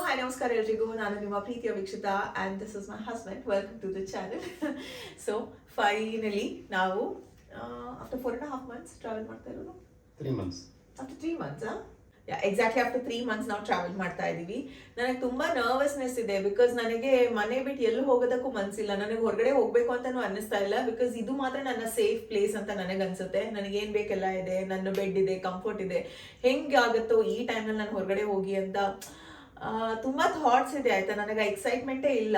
Hi ನಮಸ್ಕಾರ ಎಲ್ರಿಗೂ. ನಾನು ನಿಮ್ಮ ಪ್ರೀತಿಯ Veekshita and this is my husband. Welcome to the channel. So finally ನಾವು ಆಫ್ಟರ್ 4.5 months ಟ್ರಾವೆಲ್ ಮಾಡ್ತಾ ಇರೋದು. 3 months. After 3 months exactly after 3 months ನಾವು ಟ್ರಾವೆಲ್ ಮಾಡ್ತಾ ಇದ್ದೀವಿ. ನನಗೆ ತುಂಬಾ ನರ್ವಸ್ನೆಸ್ ಇದೆ ಬಿಕಾಸ್ ನನಗೆ ಮನೆ ಬಿಟ್ಟು ಎಲ್ಲೂ ಹೋಗೋದಕ್ಕೂ ಮನಸ್ಸಿಲ್ಲ. ನನಗೆ ಹೊರಗಡೆ ಹೋಗ್ಬೇಕು ಅಂತಾನು ಅನ್ನಿಸ್ತಾ ಇಲ್ಲ ಬಿಕಾಸ್ ಇದು ಮಾತ್ರ ನನ್ನ ಸೇಫ್ ಪ್ಲೇಸ್ ಅಂತ ನನಗೆ ಅನ್ಸುತ್ತೆ. ನನಗೆ ಏನ್ ಬೇಕೆಲ್ಲ ಇದೆ, ನನ್ನ ಬೆಡ್ ಇದೆ, ಕಂಫರ್ಟ್ ಇದೆ. ಹೆಂಗಾಗುತ್ತೋ ಈ ಟೈಮಲ್ಲಿ ನಾನು ಹೊರಗಡೆ ಹೋಗಿ ಅಂತ ತುಂಬಾ ಥಾಟ್ಸ್ ಇದೆ ಆಯ್ತಾ. ನನಗೆ ಎಕ್ಸೈಟ್ಮೆಂಟೇ ಇಲ್ಲ.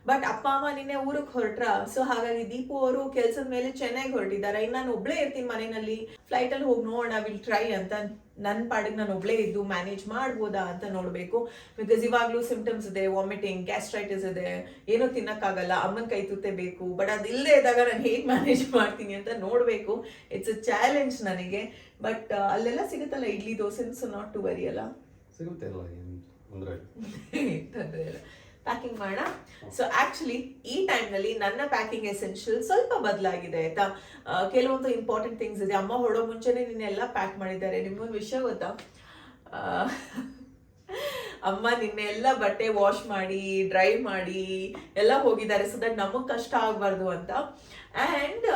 ಬಟ್ ಅಪ್ಪ ಅಮ್ಮ ನಿನ್ನೆ ಊರಿಗೆ ಹೊರಟ್ರ. ಸೊ ಹಾಗಾಗಿ ದೀಪು ಅವರು ಕೆಲಸದ ಮೇಲೆ ಚೆನ್ನೈಗೆ ಹೊರಟಿದ್ದಾರೆ. ಇನ್ನು ನಾನು ಒಬ್ಳೇ ಇರ್ತೀನಿ ಮನೆಯಲ್ಲಿ. ಫ್ಲೈಟಲ್ಲಿ ಹೋಗಿ ನೋಡೋಣ, ವಿಲ್ ಟ್ರೈ ಅಂತ. ನನ್ನ ಪಾಡಿಗೆ ನಾನು ಒಬ್ಳೇ ಇದ್ದು ಮ್ಯಾನೇಜ್ ಮಾಡ್ಬೋದಾ ಅಂತ ನೋಡಬೇಕು. ಬಿಕಾಸ್ ಇವಾಗಲೂ ಸಿಂಪ್ಟಮ್ಸ್ ಇದೆ, ವಾಮಿಟಿಂಗ್, ಗ್ಯಾಸ್ಟ್ರೈಟಿಸ್ ಇದೆ, ಏನೂ ತಿನ್ನಕ್ಕಾಗಲ್ಲ, ಅಮ್ಮನ ಕೈ ತುತ್ತೆ ಬೇಕು. ಬಟ್ ಅದಿಲ್ಲದೆ ಇದ್ದಾಗ ನಾನು ಹೇಗೆ ಮ್ಯಾನೇಜ್ ಮಾಡ್ತೀನಿ ಅಂತ ನೋಡಬೇಕು. ಇಟ್ಸ್ ಅ ಚಾಲೆಂಜ್ ನನಗೆ. ಬಟ್ ಅಲ್ಲೆಲ್ಲ ಸಿಗುತ್ತಲ್ಲ idli dosa, so not to worry ಅಲ್ಲ, ಸಿಗುತ್ತೆ ಅಲ್ಲ, ತೊಂದರೆ ಇಲ್ಲ. ಪ್ಯಾಕಿಂಗ್ ಮಾಡೋಣ. ಸೊ ಆಕ್ಚುಲಿ ಈ ಟೈಮ್ನಲ್ಲಿ ನನ್ನ ಪ್ಯಾಕಿಂಗ್ ಎಸೆನ್ಷಿಯಲ್ ಸ್ವಲ್ಪ ಬದಲಾಗಿದೆ ಆಯ್ತಾ. ಕೆಲವೊಂದು ಇಂಪಾರ್ಟೆಂಟ್ ಥಿಂಗ್ಸ್ ಇದೆ. ಅಮ್ಮ ಹೊಡೋ ಮುಂಚೆನೆ ನಿನ್ನೆಲ್ಲ ಪ್ಯಾಕ್ ಮಾಡಿದ್ದಾರೆ. ನಿಮ್ಗೊಂದು ವಿಷಯ ಗೊತ್ತಾ, ಅಮ್ಮ ನಿನ್ನೆ ಎಲ್ಲ ಬಟ್ಟೆ ವಾಶ್ ಮಾಡಿ ಡ್ರೈ ಮಾಡಿ ಎಲ್ಲ ಹೋಗಿದ್ದಾರೆ, ಸೊ ದಟ್ ನಮಗೆ ಕಷ್ಟ ಆಗಬಾರ್ದು ಅಂತ. ಆ್ಯಂಡ್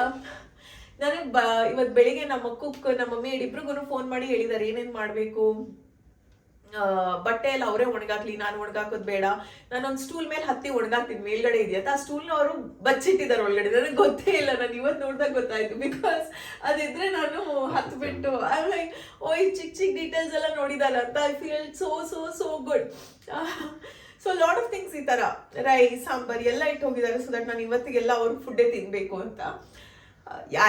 ನನಗೆ ಇವತ್ತು ಬೆಳಿಗ್ಗೆ ನಮ್ಮ ಮಮ್ಮಿ ಇಬ್ರಿಗೂ ಫೋನ್ ಮಾಡಿ ಹೇಳಿದ್ದಾರೆ ಏನೇನು ಮಾಡಬೇಕು, ಬಟ್ಟೆ ಎಲ್ಲ ಅವರೇ ಒಣಗಾಕ್ಲಿ, ನಾನು ಒಣಗಾಕೋದು ಬೇಡ, ನಾನೊಂದು ಸ್ಟೂಲ್ ಮೇಲೆ ಹತ್ತಿ ಒಣಗಾಕ್ತೀನಿ, ಮೇಲ್ಗಡೆ ಇದೆಯಾ ಆ ಸ್ಟೂಲ್ನ ಅವರು ಬಚ್ಚಿಟ್ಟಿದ್ದಾರೆ ಒಳಗಡೆ. ನನಗೆ ಗೊತ್ತೇ ಇಲ್ಲ, ನಾನು ಇವತ್ತು ನೋಡಿದಾಗ ಗೊತ್ತಾಯ್ತು. ಬಿಕಾಸ್ ಅದಿದ್ರೆ ನಾನು ಹತ್ಬಿಟ್ಟು ಲೈಕ್ ಈ ಚಿಕ್ಕ ಚಿಕ್ಕ ಡೀಟೇಲ್ಸ್ ಎಲ್ಲ ನೋಡಿದಾರ ಅಂತ I feel so so so good. So lot of things ಈ ಥರ ರೈಸ್ ಸಾಂಬಾರ್ ಎಲ್ಲ ಇಟ್ಟು ಹೋಗಿದ್ದಾರೆ, ಸೊ ದಟ್ ನಾನು ಇವತ್ತಿಗೆಲ್ಲ ಅವ್ರ ಫುಡ್ಡೇ ತಿನ್ನಬೇಕು ಅಂತ.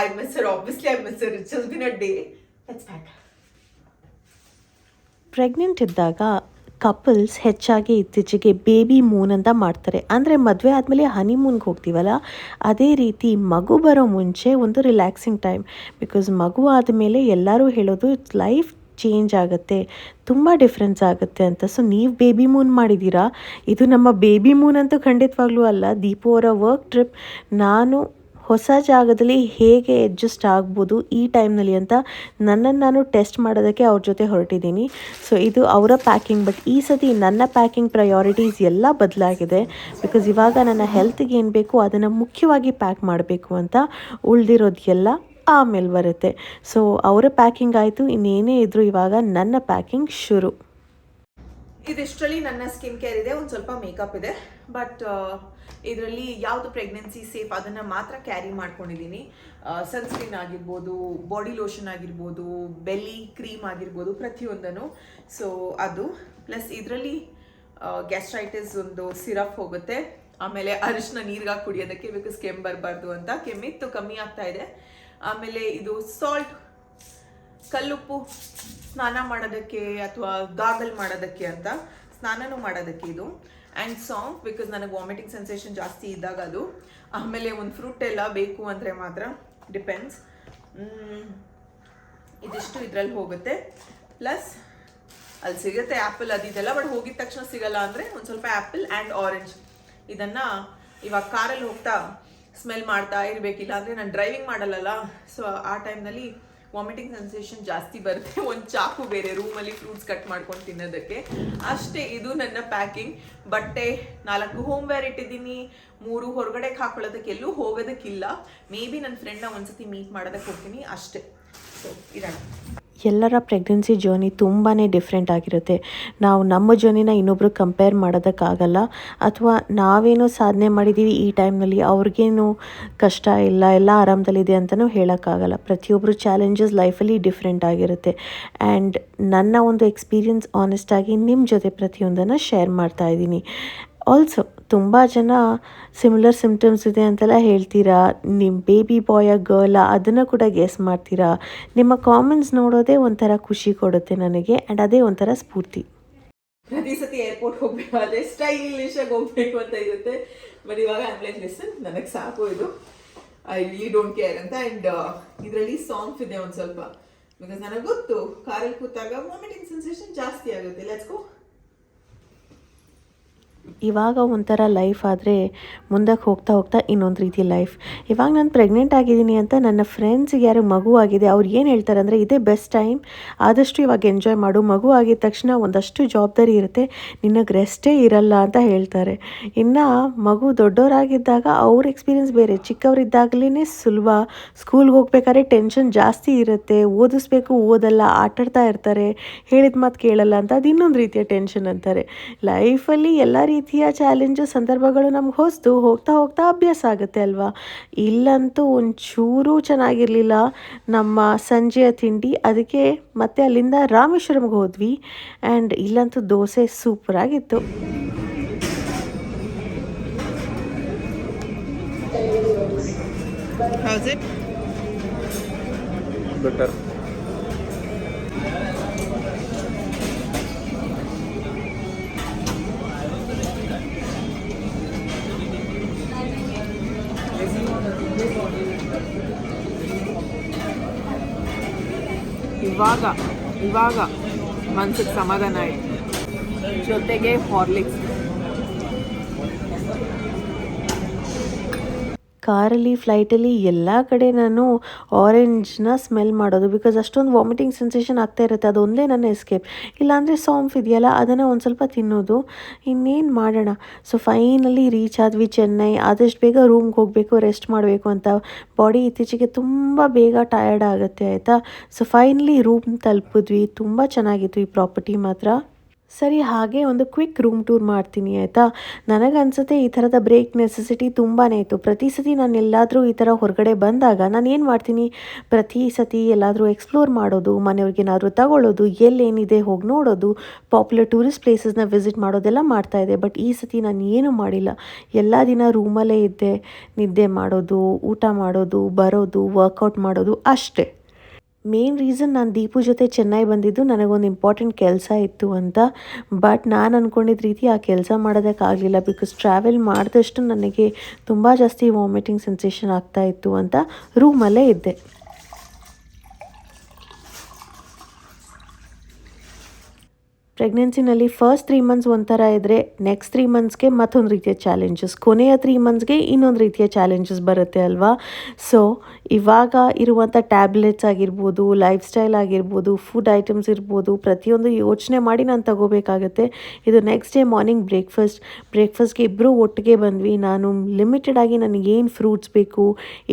I miss Har, obviously I miss Har. It's just been a day. Let's pack. Pregnant ಇದ್ದಾಗ ಕಪಲ್ಸ್ ಹೆಚ್ಚಾಗಿ ಇತ್ತೀಚೆಗೆ ಬೇಬಿ ಮೂನ್ ಅಂತ ಮಾಡ್ತಾರೆ. ಅಂದರೆ ಮದುವೆ ಆದಮೇಲೆ ಹನಿಮೂನ್ಗೆ ಹೋಗ್ತೀವಲ್ಲ, ಅದೇ ರೀತಿ ಮಗು ಬರೋ ಮುಂಚೆ ಒಂದು ರಿಲ್ಯಾಕ್ಸಿಂಗ್ ಟೈಮ್. ಬಿಕಾಸ್ ಮಗು ಆದಮೇಲೆ ಎಲ್ಲರೂ ಹೇಳೋದು ಲೈಫ್ ಚೇಂಜ್ ಆಗುತ್ತೆ, ತುಂಬ ಡಿಫ್ರೆನ್ಸ್ ಆಗುತ್ತೆ ಅಂತ. ಸೊ ನೀವು ಬೇಬಿ ಮೂನ್ ಮಾಡಿದ್ದೀರಾ. ಇದು ನಮ್ಮ ಬೇಬಿ ಮೂನ್ ಅಂತೂ ಖಂಡಿತವಾಗ್ಲೂ ಅಲ್ಲ. ದೀಪು ಅವರ ವರ್ಕ್ ಟ್ರಿಪ್. ನಾನು ಹೊಸ ಜಾಗದಲ್ಲಿ ಹೇಗೆ ಅಡ್ಜಸ್ಟ್ ಆಗ್ಬೋದು ಈ ಟೈಮ್ನಲ್ಲಿ ಅಂತ ನನ್ನನ್ನು ನಾನು ಟೆಸ್ಟ್ ಮಾಡೋದಕ್ಕೆ ಅವ್ರ ಜೊತೆ ಹೊರಟಿದ್ದೀನಿ. ಸೊ ಇದು ಅವರ ಪ್ಯಾಕಿಂಗ್. ಬಟ್ ಈ ಸತಿ ನನ್ನ ಪ್ಯಾಕಿಂಗ್ ಪ್ರಯಾರಿಟೀಸ್ ಎಲ್ಲ ಬದಲಾಗಿದೆ. ಬಿಕಾಸ್ ಇವಾಗ ನನ್ನ ಹೆಲ್ತ್ಗೆ ಏನು ಬೇಕು ಅದನ್ನು ಮುಖ್ಯವಾಗಿ ಪ್ಯಾಕ್ ಮಾಡಬೇಕು ಅಂತ. ಉಳಿದಿರೋದು ಎಲ್ಲ ಆಮೇಲೆ ಬರುತ್ತೆ. ಸೊ ಅವರ ಪ್ಯಾಕಿಂಗ್ ಆಯಿತು, ಇನ್ನೇನೇ ಇದ್ದರೂ ಇವಾಗ ನನ್ನ ಪ್ಯಾಕಿಂಗ್ ಶುರು. ಇದಿಷ್ಟರಲ್ಲಿ ನನ್ನ ಸ್ಕಿನ್ ಕೇರ್ ಇದೆ, ಒಂದು ಸ್ವಲ್ಪ ಮೇಕಪ್ ಇದೆ. ಬಟ್ ಇದರಲ್ಲಿ ಯಾವುದು ಪ್ರೆಗ್ನೆನ್ಸಿ ಸೇಫ್ ಅದನ್ನು ಮಾತ್ರ ಕ್ಯಾರಿ ಮಾಡ್ಕೊಂಡಿದ್ದೀನಿ. ಸನ್ಸ್ಕ್ರೀನ್ ಆಗಿರ್ಬೋದು, ಬಾಡಿ ಲೋಷನ್ ಆಗಿರ್ಬೋದು, ಬೆಲ್ಲಿ ಕ್ರೀಮ್ ಆಗಿರ್ಬೋದು, ಪ್ರತಿಯೊಂದನ್ನು. ಸೊ ಅದು ಪ್ಲಸ್ ಇದರಲ್ಲಿ ಗ್ಯಾಸ್ಟ್ರೈಟಿಸ್ ಒಂದು ಸಿರಪ್ ಹೋಗುತ್ತೆ. ಆಮೇಲೆ ಅರಿಶಿನ ನೀರ್ಗಾಗಿ ಕುಡಿಯೋದಕ್ಕೆ, ಬಿಕಾಸ್ ಕೆಮ್ಮು ಬರಬಾರ್ದು ಅಂತ. ಕೆಮ್ಮಿತ್ತು, ಕಮ್ಮಿ ಆಗ್ತಾ ಇದೆ. ಆಮೇಲೆ ಇದು ಸಾಲ್ಟ್, ಕಲ್ಲುಪ್ಪು, ಸ್ನಾನ ಮಾಡೋದಕ್ಕೆ ಅಥವಾ ಗಾಗಲ್ ಮಾಡೋದಕ್ಕೆ ಅಂತ, ಸ್ನಾನನೂ ಮಾಡೋದಕ್ಕೆ ಇದು. ಆ್ಯಂಡ್ ಸಾಂಗ್, ಬಿಕಾಸ್ ನನಗೆ ವಾಮಿಟಿಂಗ್ ಸೆನ್ಸೇಷನ್ ಜಾಸ್ತಿ ಇದ್ದಾಗ ಅದು. ಆಮೇಲೆ ಒಂದು ಫ್ರೂಟ್ ಎಲ್ಲ ಬೇಕು ಅಂದರೆ ಮಾತ್ರ, ಡಿಪೆಂಡ್ಸ್. ಇದಿಷ್ಟು ಇದರಲ್ಲಿ ಹೋಗುತ್ತೆ. ಪ್ಲಸ್ ಅಲ್ಲಿ ಸಿಗುತ್ತೆ ಆ್ಯಪಲ್ ಅದಿದೆಲ್ಲ. ಬಟ್ ಹೋಗಿದ ತಕ್ಷಣ ಸಿಗಲ್ಲ ಅಂದರೆ ಒಂದು ಸ್ವಲ್ಪ ಆ್ಯಪಲ್ ಆ್ಯಂಡ್ ಆರೆಂಜ್ ಇದನ್ನು ಇವಾಗ ಕಾರಲ್ಲಿ ಹೋಗ್ತಾ ಸ್ಮೆಲ್ ಮಾಡ್ತಾ ಇರಬೇಕಿಲ್ಲ ಅಂದರೆ ನಾನು ಡ್ರೈವಿಂಗ್ ಮಾಡಲ್ಲ. ಸೊ ಆ ಟೈಮ್ನಲ್ಲಿ ವಾಮಿಟಿಂಗ್ ಸೆನ್ಸೇಷನ್ ಜಾಸ್ತಿ ಬರುತ್ತೆ. ಒಂದು ಚಾಕು ಬೇರೆ ರೂಮಲ್ಲಿ ಫ್ರೂಟ್ಸ್ ಕಟ್ ಮಾಡ್ಕೊಂಡು ತಿನ್ನೋದಕ್ಕೆ ಅಷ್ಟೇ. ಇದು ನನ್ನ ಪ್ಯಾಕಿಂಗ್. ಬಟ್ಟೆ 4 ಹೋಮ್ ವೇರ್ ಇಟ್ಟಿದ್ದೀನಿ, 3 ಹೊರಗಡೆಗೆ ಹಾಕೊಳ್ಳೋದಕ್ಕೆ, ಎಲ್ಲೂ ಹೋಗೋದಕ್ಕಿಲ್ಲ. ಮೇ ಬಿ ನನ್ನ ಫ್ರೆಂಡ್ನ ಒಂದ್ಸತಿ ಮೀಟ್ ಮಾಡೋದಕ್ಕೆ ಹೋಗ್ತೀನಿ ಅಷ್ಟೇ. ಸೊ ಇರೋಣ. ಎಲ್ಲರ ಪ್ರೆಗ್ನೆನ್ಸಿ ಜರ್ನಿ ತುಂಬಾ ಡಿಫ್ರೆಂಟ್ ಆಗಿರುತ್ತೆ. ನಾವು ನಮ್ಮ ಜರ್ನಿನ ಇನ್ನೊಬ್ರು ಕಂಪೇರ್ ಮಾಡೋದಕ್ಕಾಗಲ್ಲ. ಅಥವಾ ನಾವೇನೋ ಸಾಧನೆ ಮಾಡಿದ್ದೀವಿ ಈ ಟೈಮ್ನಲ್ಲಿ, ಅವ್ರಿಗೇನು ಕಷ್ಟ ಇಲ್ಲ, ಎಲ್ಲ ಆರಾಮದಲ್ಲಿದೆ ಅಂತಲೂ ಹೇಳೋಕ್ಕಾಗಲ್ಲ. ಪ್ರತಿಯೊಬ್ಬರು ಚಾಲೆಂಜಸ್ ಲೈಫಲ್ಲಿ ಡಿಫ್ರೆಂಟ್ ಆಗಿರುತ್ತೆ. ಆ್ಯಂಡ್ ನನ್ನ ಒಂದು ಎಕ್ಸ್ಪೀರಿಯನ್ಸ್ ಆನೆಸ್ಟಾಗಿ ನಿಮ್ಮ ಜೊತೆ ಪ್ರತಿಯೊಂದನ್ನು ಶೇರ್ ಮಾಡ್ತಾಯಿದ್ದೀನಿ. ಆಲ್ಸೋ ತುಂಬ ಜನ ಸಿಮಿಲರ್ ಸಿಮ್ಟಮ್ಸ್ ಇದೆ ಅಂತೆಲ್ಲ ಹೇಳ್ತೀರಾ. ನಿಮ್ಮ ಬೇಬಿ ಬಾಯ ಗರ್ಲ ಅದನ್ನು ಕೂಡ ಗೆಸ್ ಮಾಡ್ತೀರಾ. ನಿಮ್ಮ ಕಾಮೆಂಟ್ಸ್ ನೋಡೋದೇ ಒಂಥರ ಖುಷಿ ಕೊಡುತ್ತೆ ನನಗೆ. ಆ್ಯಂಡ್ ಅದೇ ಒಂಥರ ಸ್ಫೂರ್ತಿ. ಪ್ರತಿ ಸತಿ ಏರ್ಪೋರ್ಟ್ ಹೋಗ್ಬೇಕಾದ್ರೆ ಸ್ಟೈಲಿಶಾಗಿ ಹೋಗ್ಬೇಕು ಅಂತ ಇರುತ್ತೆ. ಬಟ್ ಇವಾಗ ಆ್ಯಂಬ್ಲೆನ್ಸ್ ಲಿಸನ್ ನನಗೆ ಸಾಕು, ಇದು ಐ ರಿಯಲಿ ಡೋಂಟ್ ಕೇರ್ ಅಂತ. ಆ್ಯಂಡ್ ಇದರಲ್ಲಿ ಸಾಂಗ್ಸ್ ಇದೆ ಒಂದು ಸ್ವಲ್ಪ, ಬಿಕಾಸ್ ನನಗೆ ಗೊತ್ತು ಕಾರಲ್ಲಿ ಕೂತಾಗ ವಾಮಿಟಿಂಗ್ ಸೆನ್ಸೇಷನ್ ಜಾಸ್ತಿ ಆಗುತ್ತೆ. Let's go. ಇವಾಗ ಒಂಥರ ಲೈಫ್ ಆದರೆ ಮುಂದಕ್ಕೆ ಹೋಗ್ತಾ ಹೋಗ್ತಾ ಇನ್ನೊಂದು ರೀತಿ ಲೈಫ್. ಇವಾಗ ನಾನು ಪ್ರೆಗ್ನೆಂಟ್ ಆಗಿದ್ದೀನಿ ಅಂತ ನನ್ನ ಫ್ರೆಂಡ್ಸಿಗೆ ಯಾರು ಮಗು ಆಗಿದೆ ಅವ್ರು ಏನು ಹೇಳ್ತಾರೆ ಅಂದರೆ ಇದೇ ಬೆಸ್ಟ್ ಟೈಮ್, ಆದಷ್ಟು ಇವಾಗ ಎಂಜಾಯ್ ಮಾಡು, ಮಗು ಆಗಿದ ತಕ್ಷಣ ಒಂದಷ್ಟು ಜವಾಬ್ದಾರಿ ಇರುತ್ತೆ, ನಿನಗೆ ರೆಸ್ಟೇ ಇರಲ್ಲ ಅಂತ ಹೇಳ್ತಾರೆ. ಇನ್ನು ಮಗು ದೊಡ್ಡವರಾಗಿದ್ದಾಗ ಅವ್ರ ಎಕ್ಸ್ಪೀರಿಯೆನ್ಸ್ ಬೇರೆ. ಚಿಕ್ಕವರಿದ್ದಾಗಲೇ ಸುಲಭ, ಸ್ಕೂಲ್ಗೆ ಹೋಗ್ಬೇಕಾದ್ರೆ ಟೆನ್ಷನ್ ಜಾಸ್ತಿ ಇರುತ್ತೆ, ಓದಿಸ್ಬೇಕು ಓದಲ್ಲ, ಆಟಾಡ್ತಾ ಇರ್ತಾರೆ, ಹೇಳಿದ ಮಾತು ಕೇಳಲ್ಲ ಅಂತ, ಅದು ಇನ್ನೊಂದು ರೀತಿಯ ಟೆನ್ಷನ್ ಅಂತಾರೆ. ಲೈಫಲ್ಲಿ ಎಲ್ಲ ರೀತಿಯ ಚಾಲೆಂಜು ಸಂದರ್ಭಗಳು ನಮ್ಗೆ ಹೊಸ್ತು, ಹೋಗ್ತಾ ಹೋಗ್ತಾ ಅಭ್ಯಾಸ ಆಗುತ್ತೆ ಅಲ್ವಾ. ಇಲ್ಲಂತೂ ಒಂಚೂರೂ ಚೆನ್ನಾಗಿರಲಿಲ್ಲ ನಮ್ಮ ಸಂಜೆಯ ತಿಂಡಿ, ಅದಕ್ಕೆ ಮತ್ತೆ ಅಲ್ಲಿಂದ ರಾಮೇಶ್ವರಂಗೆ ಹೋದ್ವಿ. ಆ್ಯಂಡ್ ಇಲ್ಲಂತೂ ದೋಸೆ ಸೂಪರಾಗಿತ್ತು. How's it? Better. ಇವಾಗ ಮನ್ಸಿಗೆ ಸಮಾಧಾನ ಆಯಿತು. ಜೊತೆಗೆ ಹಾರ್ಲಿಕ್ಸ್. ಕಾರಲ್ಲಿ, ಫ್ಲೈಟಲ್ಲಿ ಎಲ್ಲ ಕಡೆ ನಾನು ಆರೆಂಜ್ನ ಸ್ಮೆಲ್ ಮಾಡೋದು, ಬಿಕಾಸ್ ಅಷ್ಟೊಂದು ವಾಮಿಟಿಂಗ್ ಸೆನ್ಸೇಷನ್ ಆಗ್ತಾ ಇರುತ್ತೆ. ಅದೊಂದೇ ನನ್ನ ಎಸ್ಕೇಪ್. ಇಲ್ಲಾಂದರೆ ಸಾಂಫ್ ಇದೆಯಲ್ಲ ಅದನ್ನು ಒಂದು ಸ್ವಲ್ಪ ತಿನ್ನೋದು, ಇನ್ನೇನು ಮಾಡೋಣ. ಸೊ ಫೈನಲಿ ರೀಚ್ ಆದ್ವಿ ಚೆನ್ನೈ. ಆದಷ್ಟು ಬೇಗ ರೂಮ್ಗೆ ಹೋಗಬೇಕು, ರೆಸ್ಟ್ ಮಾಡಬೇಕು ಅಂತ. ಬಾಡಿ ಇತ್ತೀಚೆಗೆ ತುಂಬ ಬೇಗ ಟಯರ್ಡ್ ಆಗುತ್ತೆ ಆಯಿತಾ. ಸೊ ಫೈನಲಿ ರೂಮ್ ತಲುಪಿದ್ವಿ. ತುಂಬ ಚೆನ್ನಾಗಿತ್ತು ಈ ಪ್ರಾಪರ್ಟಿ ಮಾತ್ರ. ಸರಿ, ಹಾಗೆ ಒಂದು ಕ್ವಿಕ್ ರೂಮ್ ಟೂರ್ ಮಾಡ್ತೀನಿ ಆಯಿತಾ. ನನಗನ್ಸುತ್ತೆ ಈ ಥರದ ಬ್ರೇಕ್ ನೆಸೆಸಿಟಿ ತುಂಬಾ ಇತ್ತು. ಪ್ರತಿ ಸತಿ ನಾನು ಎಲ್ಲಾದರೂ ಈ ಥರ ಹೊರಗಡೆ ಬಂದಾಗ ನಾನು ಏನು ಮಾಡ್ತೀನಿ, ಪ್ರತಿ ಸತಿ ಎಲ್ಲಾದರೂ ಎಕ್ಸ್ಪ್ಲೋರ್ ಮಾಡೋದು, ಮನೆಯವ್ರಿಗೆ ಏನಾದರೂ ತಗೊಳ್ಳೋದು, ಎಲ್ಲೇನಿದೆ ಹೋಗಿ ನೋಡೋದು, ಪಾಪ್ಯುಲರ್ ಟೂರಿಸ್ಟ್ ಪ್ಲೇಸಸ್ನ ವಿಸಿಟ್ ಮಾಡೋದೆಲ್ಲ ಮಾಡ್ತಾಯಿದ್ದೆ. ಬಟ್ ಈ ಸತಿ ನಾನು ಏನೂ ಮಾಡಿಲ್ಲ. ಎಲ್ಲ ದಿನ ರೂಮಲ್ಲೇ ಇದ್ದೆ, ನಿದ್ದೆ ಮಾಡೋದು, ಊಟ ಮಾಡೋದು, ಬರೋದು, ವರ್ಕೌಟ್ ಮಾಡೋದು ಅಷ್ಟೇ. ಮೇನ್ ರೀಸನ್ ನಾನು ದೀಪು ಜೊತೆ ಚೆನ್ನೈ ಬಂದಿದ್ದು ನನಗೊಂದು ಇಂಪಾರ್ಟೆಂಟ್ ಕೆಲಸ ಇತ್ತು ಅಂತ. ಬಟ್ ನಾನು ಅಂದ್ಕೊಂಡಿದ್ದ ರೀತಿ ಆ ಕೆಲಸ ಮಾಡೋದಕ್ಕಾಗಲಿಲ್ಲ, ಬಿಕಾಸ್ ಟ್ರಾವೆಲ್ ಮಾಡಿದಷ್ಟು ನನಗೆ ತುಂಬ ಜಾಸ್ತಿ ವಾಮಿಟಿಂಗ್ ಸೆನ್ಸೇಷನ್ ಆಗ್ತಾಯಿತ್ತು ಅಂತ ರೂಮಲ್ಲೇ ಇದ್ದೆ. ಪ್ರೆಗ್ನೆನ್ಸಿನಲ್ಲಿ ಫಸ್ಟ್ 3 ಮಂತ್ಸ್ ಒಂಥರ ಇದ್ದರೆ, ನೆಕ್ಸ್ಟ್ 3 ಮಂತ್ಸ್ಗೆ ಮತ್ತೊಂದು ರೀತಿಯ ಚಾಲೆಂಜಸ್, ಕೊನೆಯ 3 ಮಂತ್ಸ್ಗೆ ಇನ್ನೊಂದು ರೀತಿಯ ಚಾಲೆಂಜಸ್ ಬರುತ್ತೆ ಅಲ್ವಾ. ಸೊ ಇವಾಗ ಇರುವಂಥ ಟ್ಯಾಬ್ಲೆಟ್ಸ್ ಆಗಿರ್ಬೋದು, ಲೈಫ್ ಸ್ಟೈಲ್ ಆಗಿರ್ಬೋದು, ಫುಡ್ ಐಟಮ್ಸ್ ಇರ್ಬೋದು, ಪ್ರತಿಯೊಂದು ಯೋಚನೆ ಮಾಡಿ ನಾನು ತಗೋಬೇಕಾಗತ್ತೆ. ಇದು ನೆಕ್ಸ್ಟ್ ಡೇ ಮಾರ್ನಿಂಗ್ ಬ್ರೇಕ್ಫಾಸ್ಟ್ಗೆ ಇಬ್ಬರು ಒಟ್ಟಿಗೆ ಬಂದ್ವಿ. ನಾನು ಲಿಮಿಟೆಡ್ ಆಗಿ ನನಗೇನು ಫ್ರೂಟ್ಸ್ ಬೇಕು,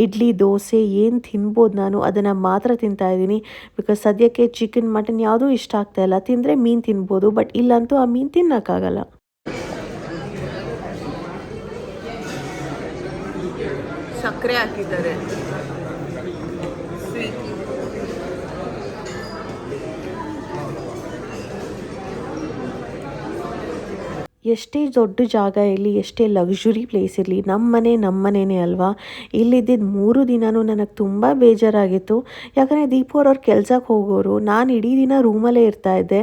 ಇಡ್ಲಿ, ದೋಸೆ ಏನು ತಿನ್ಬೋದು ನಾನು ಅದನ್ನು ಮಾತ್ರ ತಿಂತಾಯಿದ್ದೀನಿ. ಬಿಕಾಸ್ ಸದ್ಯಕ್ಕೆ ಚಿಕನ್, ಮಟನ್ ಯಾವುದೂ ಇಷ್ಟ ಆಗ್ತಾಯಿಲ್ಲ. ತಿಂದರೆ ಮೀನು ತಿನ್ಬೋದು, ಬಟ್ ಇಲ್ಲಂತೂ ಆ ಮೀನು ತಿನ್ನೋಕ್ಕಾಗಲ್ಲ. ಸಕ್ಕರೆ ಹಾಕಿದ್ದಾರೆ, ಸ್ವೀಟ್. ಎಷ್ಟೇ ದೊಡ್ಡ ಜಾಗ ಇರಲಿ, ಎಷ್ಟೇ ಲಕ್ಸುರಿ ಪ್ಲೇಸ್ ಇರಲಿ, ನಮ್ಮ ಮನೆಯೇ ಅಲ್ವಾ. ಇಲ್ಲಿದ್ದಿದ್ದು 3 ದಿನವೂ ನನಗೆ ತುಂಬ ಬೇಜಾರಾಗಿತ್ತು. ಯಾಕಂದರೆ ದೀಪು ಅವ್ರ ಕೆಲ್ಸಕ್ಕೆ ಹೋಗೋರು, ನಾನು ಇಡೀ ದಿನ ರೂಮಲ್ಲೇ ಇರ್ತಾಯಿದ್ದೆ.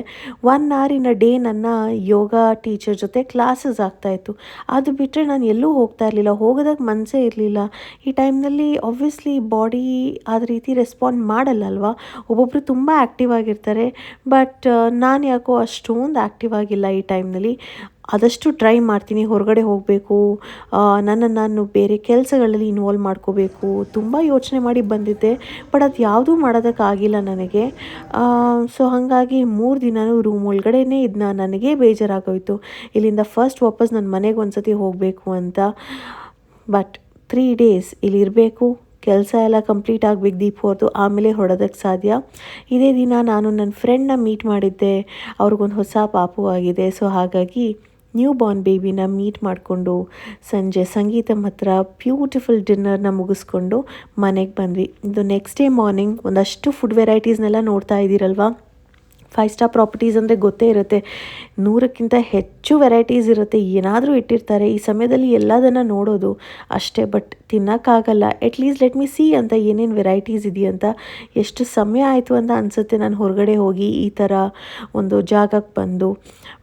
1 hour ಇನ್ ಅ ಡೇ ನನ್ನ ಯೋಗ ಟೀಚರ್ ಜೊತೆ ಕ್ಲಾಸಸ್ ಆಗ್ತಾಯಿತ್ತು. ಅದು ಬಿಟ್ಟರೆ ನಾನು ಎಲ್ಲೂ ಹೋಗ್ತಾ ಇರಲಿಲ್ಲ, ಹೋಗೋದಕ್ಕೆ ಮನಸ್ಸೇ ಇರಲಿಲ್ಲ. ಈ ಟೈಮ್ನಲ್ಲಿ ಆಬ್ವಿಯಸ್ಲಿ ಬಾಡಿ ಆದ ರೀತಿ ರೆಸ್ಪಾಂಡ್ ಮಾಡಲ್ಲ ಅಲ್ವಾ. ಒಬ್ಬೊಬ್ಬರು ತುಂಬ ಆ್ಯಕ್ಟಿವ್ ಆಗಿರ್ತಾರೆ, ಬಟ್ ನಾನು ಯಾಕೋ ಅಷ್ಟೊಂದು ಆ್ಯಕ್ಟಿವ್ ಆಗಿಲ್ಲ ಈ ಟೈಮ್ನಲ್ಲಿ. ಆದಷ್ಟು ಟ್ರೈ ಮಾಡ್ತೀನಿ ಹೊರಗಡೆ ಹೋಗಬೇಕು, ನಾನು ಬೇರೆ ಕೆಲಸಗಳಲ್ಲಿ ಇನ್ವಾಲ್ವ್ ಮಾಡ್ಕೋಬೇಕು, ತುಂಬ ಯೋಚನೆ ಮಾಡಿ ಬಂದಿದ್ದೆ. ಬಟ್ ಅದು ಯಾವುದೂ ಮಾಡೋದಕ್ಕಾಗಿಲ್ಲ ನನಗೆ. ಸೊ ಹಾಗಾಗಿ 3 ದಿನವೂ ರೂಮ್ ಒಳಗಡೆನೇ ಇದನ್ನ ನನಗೆ ಬೇಜಾರಾಗೋಯಿತು. ಇಲ್ಲಿಂದ ಫಸ್ಟ್ ವಾಪಸ್ ನನ್ನ ಮನೆಗೆ ಒಂದು ಸತಿ ಹೋಗಬೇಕು ಅಂತ. ಬಟ್ 3 days ಇಲ್ಲಿರಬೇಕು, ಕೆಲಸ ಎಲ್ಲ ಕಂಪ್ಲೀಟ್ ಆಗಬೇಕು ದೀಪು ಅವ್ರದ್ದು, ಆಮೇಲೆ ಹೊರಡೋದಕ್ಕೆ ಸಾಧ್ಯ. ಇದೇ ದಿನ ನಾನು ನನ್ನ ಫ್ರೆಂಡ್ನ ಮೀಟ್ ಮಾಡಿದ್ದೆ, ಅವ್ರಿಗೊಂದು ಹೊಸ ಪಾಪು ಆಗಿದೆ. ಸೊ ಹಾಗಾಗಿ ನ್ಯೂ ಬಾರ್ನ್ ಬೇಬಿನ ಮೀಟ್ ಮಾಡಿಕೊಂಡು ಸಂಜೆ ಸಂಗೀತಂ ಹತ್ರ ಬ್ಯೂಟಿಫುಲ್ ಡಿನ್ನರ್ನ ಮುಗಿಸ್ಕೊಂಡು ಮನೆಗೆ ಬಂದ್ವಿ. ಇದು ನೆಕ್ಸ್ಟ್ ಡೇ ಮಾರ್ನಿಂಗ್. ಒಂದಷ್ಟು ಫುಡ್ ವೆರೈಟೀಸ್ನೆಲ್ಲ ನೋಡ್ತಾ ಇದ್ದೀರಲ್ವ. 5 ಸ್ಟಾರ್ ಪ್ರಾಪರ್ಟೀಸ್ ಅಂದರೆ ಗೊತ್ತೇ ಇರುತ್ತೆ, 100ಕ್ಕಿಂತ ಹೆಚ್ಚು ವೆರೈಟೀಸ್ ಇರುತ್ತೆ, ಏನಾದರೂ ಇಟ್ಟಿರ್ತಾರೆ. ಈ ಸಮಯದಲ್ಲಿ ಎಲ್ಲದನ್ನು ನೋಡೋದು ಅಷ್ಟೇ, ಬಟ್ ತಿನ್ನೋಕ್ಕಾಗಲ್ಲ. ಅಟ್ಲೀಸ್ಟ್ ಲೆಟ್ ಮಿ ಸಿ ಅಂತ ಏನೇನು ವೆರೈಟೀಸ್ ಇದೆಯಂತ. ಎಷ್ಟು ಸಮಯ ಆಯಿತು ಅಂತ ಅನಿಸುತ್ತೆ ನಾನು ಹೊರಗಡೆ ಹೋಗಿ ಈ ಥರ ಒಂದು ಜಾಗಕ್ಕೆ ಬಂದು.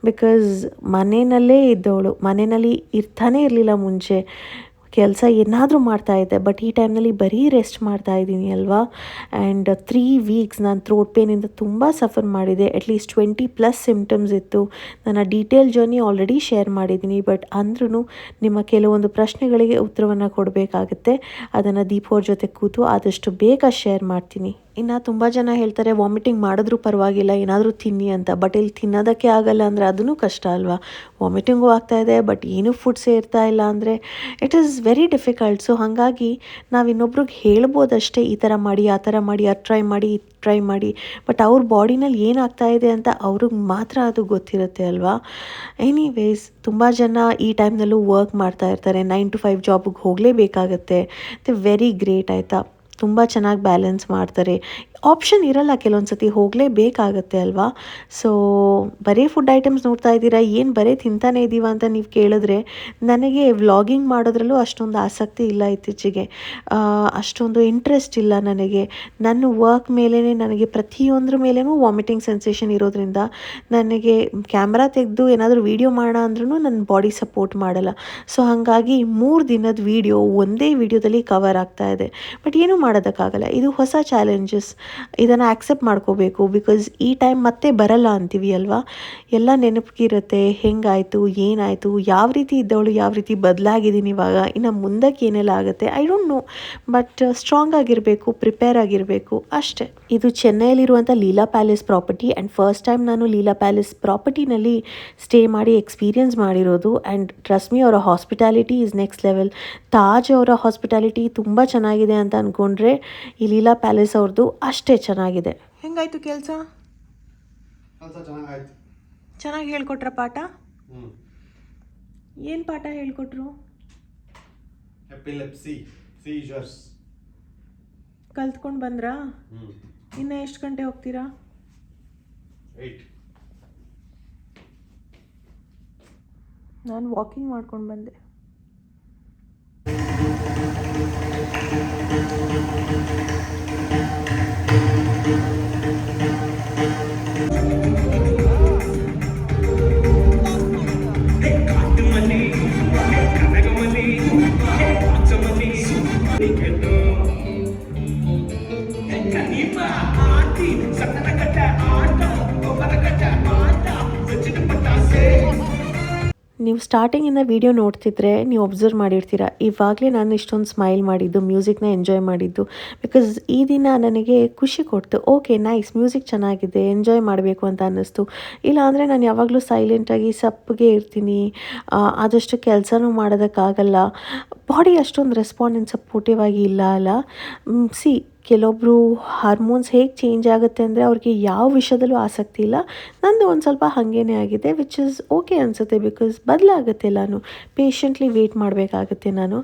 ಬಿಕಾಸ್ ಮನೆಯಲ್ಲೇ ಇದ್ದವಳು, ಮನೆಯಲ್ಲಿ ಇರ್ತಾನೆ ಇರಲಿಲ್ಲ ಮುಂಚೆ. ಕೆಲಸ ಏನಾದರೂ ಮಾಡ್ತಾಯಿದ್ದೆ. ಬಟ್ ಈ ಟೈಮ್ನಲ್ಲಿ ಬರೀ ರೆಸ್ಟ್ ಮಾಡ್ತಾ ಇದ್ದೀನಿ ಅಲ್ವಾ. ಆ್ಯಂಡ್ 3 ವೀಕ್ಸ್ ನಾನು ಥ್ರೋಟ್ ಪೇನಿಂದ ತುಂಬ ಸಫರ್ ಮಾಡಿದೆ. ಅಟ್ಲೀಸ್ಟ್ 20+ ಸಿಮ್ಟಮ್ಸ್ ಇತ್ತು. ನನ್ನ ಡೀಟೇಲ್ ಜರ್ನಿ ಆಲ್ರೆಡಿ ಶೇರ್ ಮಾಡಿದ್ದೀನಿ. ಬಟ್ ಅಂದ್ರೂ ನಿಮ್ಮ ಕೆಲವೊಂದು ಪ್ರಶ್ನೆಗಳಿಗೆ ಉತ್ತರವನ್ನು ಕೊಡಬೇಕಾಗುತ್ತೆ. ಅದನ್ನು ದೀಪು ಅವ್ರ ಜೊತೆ ಕೂತು ಆದಷ್ಟು ಬೇಗ ಶೇರ್ ಮಾಡ್ತೀನಿ. ಇನ್ನು ತುಂಬ ಜನ ಹೇಳ್ತಾರೆ ವಾಮಿಟಿಂಗ್ ಮಾಡಿದ್ರೂ ಪರವಾಗಿಲ್ಲ, ಏನಾದರೂ ತಿನ್ನಿ ಅಂತ. ಬಟ್ ಇಲ್ಲಿ ತಿನ್ನೋದಕ್ಕೆ ಆಗಲ್ಲ ಅಂದರೆ ಅದೂ ಕಷ್ಟ ಅಲ್ವಾ. ವಾಮಿಟಿಂಗು ಆಗ್ತಾಯಿದೆ, ಬಟ್ ಏನೂ ಫುಡ್ ಸೇರ್ತಾ ಇಲ್ಲ ಅಂದರೆ it is very difficult. So ಹಾಗಾಗಿ ನಾವು ಇನ್ನೊಬ್ರಿಗೆ ಹೇಳ್ಬೋದಷ್ಟೇ, ಈ ಥರ ಮಾಡಿ, ಆ ಥರ ಮಾಡಿ, ಅದು ಟ್ರೈ ಮಾಡಿ. ಬಟ್ ಅವ್ರ ಬಾಡಿನಲ್ಲಿ ಏನಾಗ್ತಾ ಇದೆ ಅಂತ ಅವ್ರಿಗೆ ಮಾತ್ರ ಅದು ಗೊತ್ತಿರುತ್ತೆ ಅಲ್ವಾ. ಎನಿವೇಸ್, ತುಂಬ ಜನ ಈ ಟೈಮ್ನಲ್ಲೂ ವರ್ಕ್ ಮಾಡ್ತಾ ಇರ್ತಾರೆ. 9 to 5 ಜಾಬಿಗೆ ಹೋಗಲೇಬೇಕಾಗತ್ತೆ. ವೆರಿ ಗ್ರೇಟ್ ಆಯಿತಾ. ತುಂಬ ಚೆನ್ನಾಗಿ ಬ್ಯಾಲೆನ್ಸ್ ಮಾಡ್ತಾರೆ. ಆಪ್ಷನ್ ಇರಲ್ಲ ಕೆಲವೊಂದು ಸತಿ, ಹೋಗಲೇಬೇಕಾಗತ್ತೆ ಅಲ್ವಾ. ಸೊ ಬರೀ ಫುಡ್ ಐಟಮ್ಸ್ ನೋಡ್ತಾ ಇದ್ದೀರಾ, ಏನು ಬರೀ ತಿಂತಾನೆ ಇದ್ದೀವ ಅಂತ ನೀವು ಕೇಳಿದ್ರೆ, ನನಗೆ ವ್ಲಾಗಿಂಗ್ ಮಾಡೋದ್ರಲ್ಲೂ ಅಷ್ಟೊಂದು ಆಸಕ್ತಿ ಇಲ್ಲ ಇತ್ತೀಚೆಗೆ. ಅಷ್ಟೊಂದು ಇಂಟ್ರೆಸ್ಟ್ ಇಲ್ಲ ನನಗೆ. ನನ್ನ ವರ್ಕ್ ಮೇಲೇ ನನಗೆ ಪ್ರತಿಯೊಂದ್ರ ಮೇಲೇನೂ ವಾಮಿಟಿಂಗ್ ಸೆನ್ಸೇಷನ್ ಇರೋದ್ರಿಂದ ನನಗೆ ಕ್ಯಾಮ್ರಾ ತೆಗೆದು ಏನಾದರೂ ವೀಡಿಯೋ ಮಾಡೋಣ ಅಂದ್ರೂ ನನ್ನ ಬಾಡಿ ಸಪೋರ್ಟ್ ಮಾಡಲ್ಲ. ಸೊ ಹಾಗಾಗಿ 3 ದಿನದ ವೀಡಿಯೋ ಒಂದೇ ವೀಡಿಯೋದಲ್ಲಿ ಕವರ್ ಆಗ್ತಾ ಇದೆ. ಬಟ್ ಏನೂ ಮಾಡೋದಕ್ಕಾಗಲ್ಲ. ಇದು ಹೊಸ ಚಾಲೆಂಜಸ್, ಇದನ್ನು ಆಕ್ಸೆಪ್ಟ್ ಮಾಡ್ಕೋಬೇಕು. ಬಿಕಾಸ್ ಈ ಟೈಮ್ ಮತ್ತೆ ಬರಲ್ಲ ಅಂತೀವಿ ಅಲ್ವಾ. ಎಲ್ಲ ನೆನಪಿಗಿರುತ್ತೆ, ಹೆಂಗಾಯಿತು, ಏನಾಯಿತು, ಯಾವ ರೀತಿ ಇದ್ದವಳು ಯಾವ ರೀತಿ ಬದಲಾಗಿದ್ದೀನಿ ಇವಾಗ, ಇನ್ನು ಮುಂದಕ್ಕೆ ಏನೆಲ್ಲ ಆಗುತ್ತೆ I don't know. But strong ಆಗಿರಬೇಕು, ಪ್ರಿಪೇರ್ ಆಗಿರಬೇಕು ಅಷ್ಟೇ. ಇದು ಚೆನ್ನೈಲಿರುವಂಥ Leela Palace property. And first time ನಾನು ಲೀಲಾ ಪ್ಯಾಲೇಸ್ ಪ್ರಾಪರ್ಟಿನಲ್ಲಿ ಸ್ಟೇ ಮಾಡಿ ಎಕ್ಸ್ಪೀರಿಯನ್ಸ್ ಮಾಡಿರೋದು. ಆ್ಯಂಡ್ ಟ್ರಸ್ಟ್ ಮಿ, ಅವರ hospitality is next level. Taj ಅವರ ಹಾಸ್ಪಿಟಾಲಿಟಿ ತುಂಬ ಚೆನ್ನಾಗಿದೆ ಅಂತ ಅಂದ್ಕೊಂಡ್ರೆ ಈ ಲೀಲಾ ಪ್ಯಾಲೇಸ್ ಅವ್ರದ್ದು ಅಷ್ಟೇ ಚೆನ್ನಾಗಿದೆ. ಹೆಂಗಾಯಿತು ಕೆಲಸ? ಚೆನ್ನಾಗಿ ಹೇಳ್ಕೊಟ್ರ ಪಾಠ? ಏನು ಪಾಠ ಹೇಳ್ಕೊಟ್ರು? ಎಪಿಲೆಪ್ಸಿ, ಸೀಜರ್ಸ್ ಕಲ್ತ್ಕೊಂಡು ಬಂದ್ರಾ? ಇನ್ನು ಎಷ್ಟು ಗಂಟೆ ಹೋಗ್ತೀರಾ? 8. ನಾನು ವಾಕಿಂಗ್ ಮಾಡ್ಕೊಂಡು ಬಂದೆ. ನೀವು ಸ್ಟಾರ್ಟಿಂಗಿಂದ ವೀಡಿಯೋ ನೋಡ್ತಿದ್ರೆ ನೀವು ಒಬ್ಸರ್ವ್ ಮಾಡಿರ್ತೀರ, ಇವಾಗಲೇ ನಾನು ಇಷ್ಟೊಂದು ಸ್ಮೈಲ್ ಮಾಡಿದ್ದು, ಮ್ಯೂಸಿಕ್ನ ಎಂಜಾಯ್ ಮಾಡಿದ್ದು. ಬಿಕಾಸ್ ಈ ದಿನ ನನಗೆ ಖುಷಿ ಕೊಡ್ತು. ಓಕೆ ನೈಸ್, ಮ್ಯೂಸಿಕ್ ಚೆನ್ನಾಗಿದೆ, ಎಂಜಾಯ್ ಮಾಡಬೇಕು ಅಂತ ಅನ್ನಿಸ್ತು. ಇಲ್ಲ ನಾನು ಯಾವಾಗಲೂ ಸೈಲೆಂಟಾಗಿ ಸಪ್ಪಗೆ ಇರ್ತೀನಿ, ಆದಷ್ಟು ಕೆಲಸನೂ ಮಾಡೋದಕ್ಕಾಗಲ್ಲ. ಬಾಡಿ ಅಷ್ಟೊಂದು ರೆಸ್ಪಾಂಡೆನ್ಸ್ ಸಪೋರ್ಟಿವ್ ಆಗಿ ಇಲ್ಲ ಅಲ್ಲ. ಕೆಲವೊಬ್ಬರು ಹಾರ್ಮೋನ್ಸ್ ಹೇಗೆ ಚೇಂಜ್ ಆಗುತ್ತೆ ಅಂದರೆ ಅವ್ರಿಗೆ ಯಾವ ವಿಷಯದಲ್ಲೂ ಆಸಕ್ತಿ ಇಲ್ಲ. ನಂದು ಒಂದು ಸ್ವಲ್ಪ ಹಾಗೇನೇ ಆಗಿದೆ, ವಿಚ್ ಇಸ್ ಓಕೆ ಅನಿಸುತ್ತೆ. ಬಿಕಾಸ್ ಬದಲಾಗುತ್ತೆ ಎಲ್ಲನೂ. ಪೇಷಂಟ್ಲಿ ವೇಟ್ ಮಾಡಬೇಕಾಗುತ್ತೆ ನಾನು.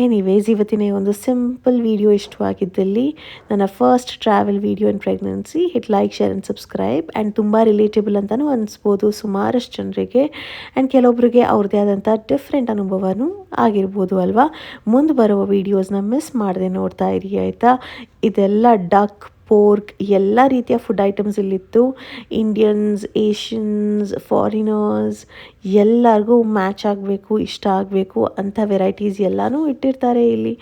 ಎನಿವೇಸ್, ಇವತ್ತಿನ ಒಂದು ಸಿಂಪಲ್ ವಿಡಿಯೋ ಇಷ್ಟವಾಗಿದ್ದಲ್ಲಿ, ನನ್ನ first travel video in pregnancy, hit like, share and subscribe. And ತುಂಬ ರಿಲೇಟೇಬಲ್ ಅಂತಲೂ ಅನಿಸ್ಬೋದು ಸುಮಾರಷ್ಟು ಜನರಿಗೆ. ಆ್ಯಂಡ್ ಕೆಲವೊಬ್ಬರಿಗೆ ಅವ್ರದ್ದೇ ಆದಂಥ ಡಿಫ್ರೆಂಟ್ ಅನುಭವನೂ ಆಗಿರ್ಬೋದು ಅಲ್ವಾ. ಮುಂದೆ ಬರುವ ವೀಡಿಯೋಸ್ನ ಮಿಸ್ ಮಾಡದೆ ನೋಡ್ತಾ ಇರಿ ಆಯಿತಾ. ಇದೆಲ್ಲ ಡಕ್, ಪೋರ್ಕ್, ಎಲ್ಲ ರೀತಿಯ ಫುಡ್ ಐಟಮ್ಸ್ ಇಲ್ಲಿತ್ತು. ಇಂಡಿಯನ್ಸ್, ಏಷ್ಯನ್ಸ್, ಫಾರಿನರ್ಸ್ ಎಲ್ಲರಿಗೂ ಮ್ಯಾಚ್ ಆಗಬೇಕು, ಇಷ್ಟ ಆಗಬೇಕು ಅಂಥ ವೆರೈಟೀಸ್ ಎಲ್ಲನೂ ಇಟ್ಟಿರ್ತಾರೆ ಇಲ್ಲಿ.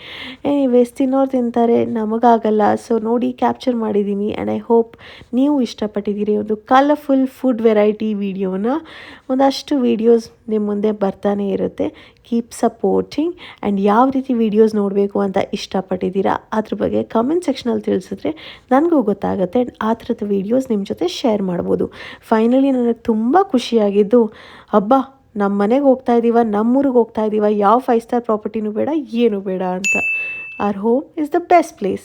ಎನಿವೇಸ್, ತಿನ್ನೋರು ತಿಂತಾರೆ, ನಮಗಾಗಲ್ಲ. ಸೊ ನೋಡಿ, ಕ್ಯಾಪ್ಚರ್ ಮಾಡಿದ್ದೀನಿ. ಆ್ಯಂಡ್ ಐ ಹೋಪ್ ನೀವು ಇಷ್ಟಪಟ್ಟಿದ್ದೀರಿ. ಒಂದು ಕಲರ್ಫುಲ್ ಫುಡ್ ವೆರೈಟಿ ವೀಡಿಯೋನ. ಒಂದಷ್ಟು ವೀಡಿಯೋಸ್ ನಿಮ್ಮ ಮುಂದೆ ಬರ್ತಾನೆ ಇರುತ್ತೆ. Keep supporting. ಆ್ಯಂಡ್ ಯಾವ ರೀತಿ ವೀಡಿಯೋಸ್ ನೋಡಬೇಕು ಅಂತ ಇಷ್ಟಪಟ್ಟಿದ್ದೀರಾ ಅದ್ರ ಬಗ್ಗೆ ಕಮೆಂಟ್ ಸೆಕ್ಷನಲ್ಲಿ ತಿಳಿಸಿದ್ರೆ ನನಗೂ ಗೊತ್ತಾಗುತ್ತೆ. ಆ್ಯಂಡ್ ಆ ಥರದ ವೀಡಿಯೋಸ್ ನಿಮ್ಮ ಜೊತೆ ಶೇರ್ ಮಾಡ್ಬೋದು. ಫೈನಲಿ ನನಗೆ ತುಂಬ ಖುಷಿಯಾಗಿದ್ದು, ಹಬ್ಬ ನಮ್ಮ ಮನೆಗೆ ಹೋಗ್ತಾ ಇದ್ದೀವ, ನಮ್ಮೂರಿಗೆ ಹೋಗ್ತಾ ಇದ್ದೀವ, ಯಾವ 5 ಸ್ಟಾರ್ ಪ್ರಾಪರ್ಟಿನೂ ಬೇಡ, ಏನೂ ಬೇಡ ಅಂತ. Or home is the best place.